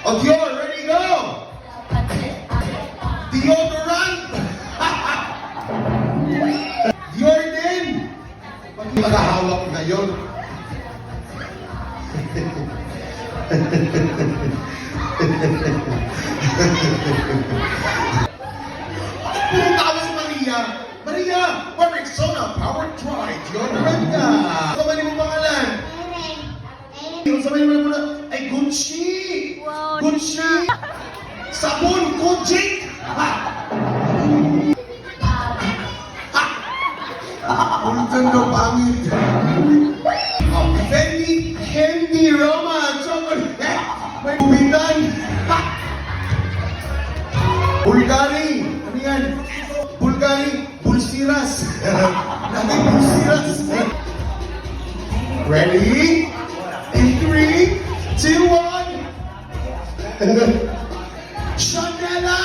O, Dior, ready, go! Deodorant! Dior din! Pag magahawak ngayon. Puro tawa si Maria. Maria, Rexona, Power Dry, Deodorant ka. Sabay mo pangalan? Sabay mo muna. Ay, Gucci! Wow, Gucci! Sabon, Gucci! Ultan na pangit. Fendi, Candy, Roma, Chocolate, may kumitan. Bulgari, ano yan? Bulgari, Bulsiras. Lagi Bulsiras. Ready? In 3, 2, 1. Chanela!